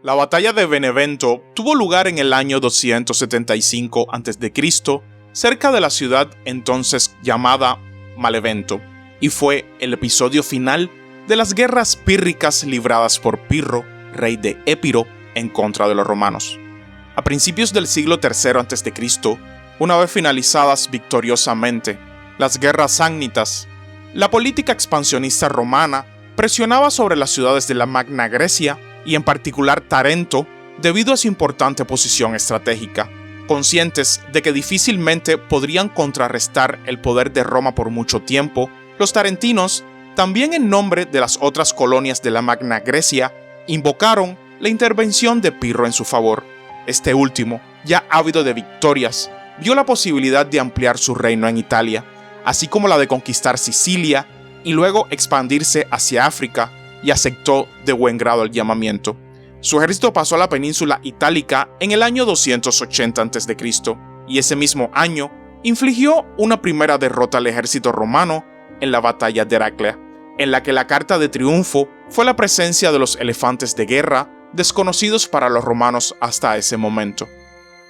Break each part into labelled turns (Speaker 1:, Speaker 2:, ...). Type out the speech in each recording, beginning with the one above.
Speaker 1: La batalla de Benevento tuvo lugar en el año 275 a.C., cerca de la ciudad entonces llamada Malevento, y fue el episodio final de las guerras pírricas libradas por Pirro, rey de Épiro, en contra de los romanos. A principios del siglo III a.C., una vez finalizadas victoriosamente las guerras sámnitas, la política expansionista romana presionaba sobre las ciudades de la Magna Grecia y en particular Tarento debido a su importante posición estratégica. Conscientes de que difícilmente podrían contrarrestar el poder de Roma por mucho tiempo, los tarentinos, también en nombre de las otras colonias de la Magna Grecia, invocaron la intervención de Pirro en su favor. Este último, ya ávido de victorias, vio la posibilidad de ampliar su reino en Italia, así como la de conquistar Sicilia y luego expandirse hacia África, y aceptó de buen grado el llamamiento. Su ejército pasó a la península itálica en el año 280 a.C. y ese mismo año infligió una primera derrota al ejército romano en la batalla de Heraclea, en la que la carta de triunfo fue la presencia de los elefantes de guerra desconocidos para los romanos hasta ese momento.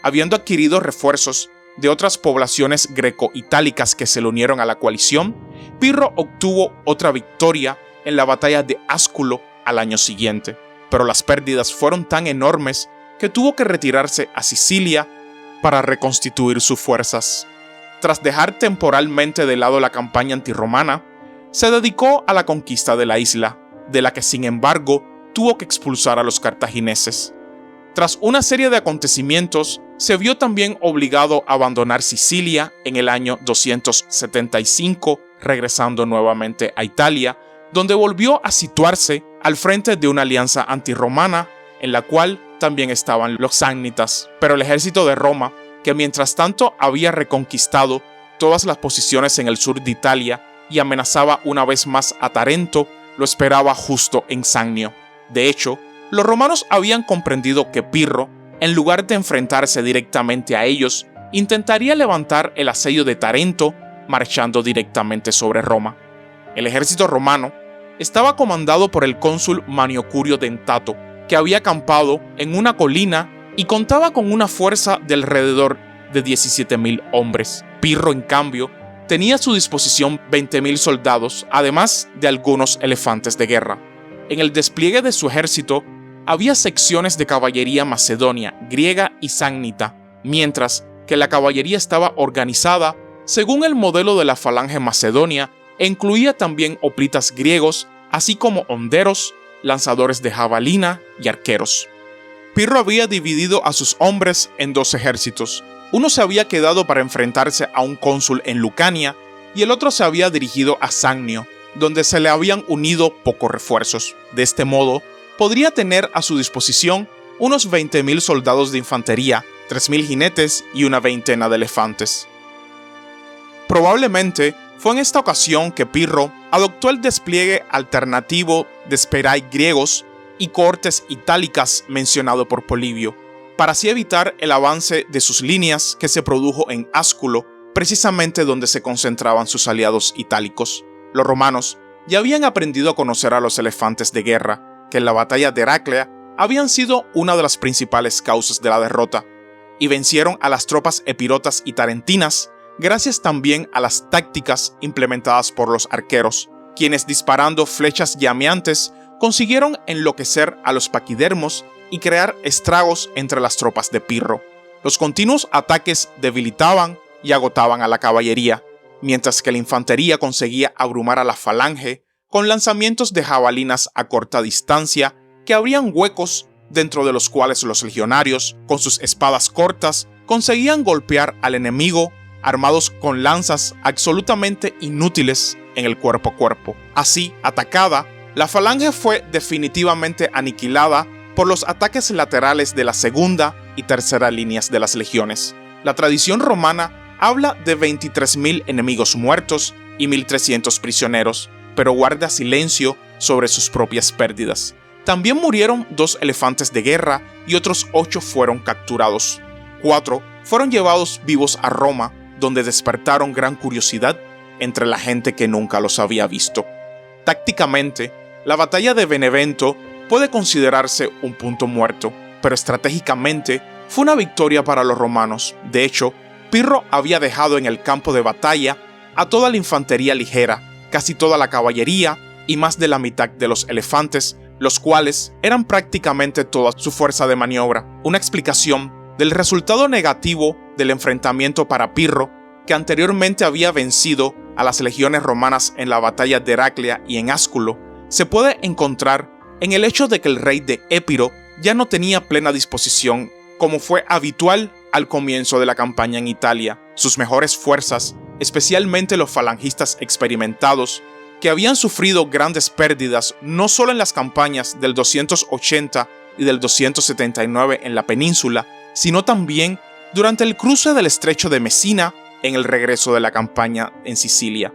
Speaker 1: Habiendo adquirido refuerzos de otras poblaciones greco-itálicas que se le unieron a la coalición, Pirro obtuvo otra victoria en la batalla de Asculo al año siguiente, pero las pérdidas fueron tan enormes que tuvo que retirarse a Sicilia para reconstituir sus fuerzas. Tras dejar temporalmente de lado la campaña antirromana, se dedicó a la conquista de la isla, de la que sin embargo tuvo que expulsar a los cartagineses. Tras una serie de acontecimientos, se vio también obligado a abandonar Sicilia en el año 275, regresando nuevamente a Italia, donde volvió a situarse al frente de una alianza antirromana, en la cual también estaban los sámnitas. Pero el ejército de Roma, que mientras tanto había reconquistado todas las posiciones en el sur de Italia y amenazaba una vez más a Tarento, lo esperaba justo en Samnio. De hecho, los romanos habían comprendido que Pirro, en lugar de enfrentarse directamente a ellos, intentaría levantar el asedio de Tarento marchando directamente sobre Roma. El ejército romano estaba comandado por el cónsul Manio Curio Dentato, que había acampado en una colina y contaba con una fuerza de alrededor de 17.000 hombres. Pirro, en cambio, tenía a su disposición 20.000 soldados, además de algunos elefantes de guerra. En el despliegue de su ejército había secciones de caballería macedonia, griega y sámnita, mientras que la caballería estaba organizada según el modelo de la falange macedonia e incluía también hoplitas griegos, así como honderos, lanzadores de jabalina y arqueros. Pirro había dividido a sus hombres en dos ejércitos. Uno se había quedado para enfrentarse a un cónsul en Lucania y el otro se había dirigido a Samnio, donde se le habían unido pocos refuerzos. De este modo, podría tener a su disposición unos 20.000 soldados de infantería, 3.000 jinetes y una veintena de elefantes. Probablemente fue en esta ocasión que Pirro adoptó el despliegue alternativo de sperai griegos y cohortes itálicas mencionado por Polibio, para así evitar el avance de sus líneas que se produjo en Asculo, precisamente donde se concentraban sus aliados itálicos. Los romanos ya habían aprendido a conocer a los elefantes de guerra, que en la batalla de Heraclea habían sido una de las principales causas de la derrota, y vencieron a las tropas epirotas y tarentinas, gracias también a las tácticas implementadas por los arqueros, quienes disparando flechas llameantes consiguieron enloquecer a los paquidermos y crear estragos entre las tropas de Pirro. Los continuos ataques debilitaban y agotaban a la caballería, mientras que la infantería conseguía abrumar a la falange con lanzamientos de jabalinas a corta distancia que abrían huecos dentro de los cuales los legionarios, con sus espadas cortas, conseguían golpear al enemigo armados con lanzas absolutamente inútiles en el cuerpo a cuerpo. Así, atacada, la falange fue definitivamente aniquilada por los ataques laterales de la segunda y tercera líneas de las legiones. La tradición romana habla de 23.000 enemigos muertos y 1.300 prisioneros, pero guarda silencio sobre sus propias pérdidas. También murieron 2 elefantes de guerra y otros 8 fueron capturados. 4 fueron llevados vivos a Roma, donde despertaron gran curiosidad entre la gente que nunca los había visto. Tácticamente, la batalla de Benevento puede considerarse un punto muerto, pero estratégicamente fue una victoria para los romanos. De hecho, Pirro había dejado en el campo de batalla a toda la infantería ligera, casi toda la caballería y más de la mitad de los elefantes, los cuales eran prácticamente toda su fuerza de maniobra. Una explicación del resultado negativo del enfrentamiento para Pirro, que anteriormente había vencido a las legiones romanas en la batalla de Heraclea y en Asculo, se puede encontrar en el hecho de que el rey de Épiro ya no tenía plena disposición, como fue habitual al comienzo de la campaña en Italia. Sus mejores fuerzas, especialmente los falangistas experimentados, que habían sufrido grandes pérdidas no solo en las campañas del 280 y del 279 en la península, sino también durante el cruce del estrecho de Mesina en el regreso de la campaña en Sicilia.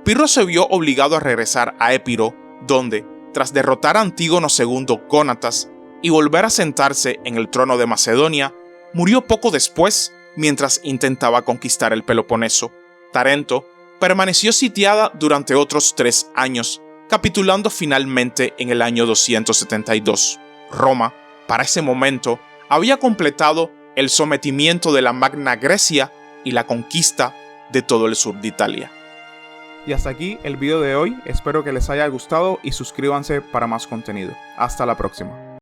Speaker 1: Pirro se vio obligado a regresar a Épiro, donde, tras derrotar a Antígono II Gónatas y volver a sentarse en el trono de Macedonia, murió poco después mientras intentaba conquistar el Peloponeso. Tarento permaneció sitiada durante otros 3 años, capitulando finalmente en el año 272. Roma, para ese momento, había completado el sometimiento de la Magna Grecia y la conquista de todo el sur de Italia.
Speaker 2: Y hasta aquí el video de hoy, espero que les haya gustado y suscríbanse para más contenido. Hasta la próxima.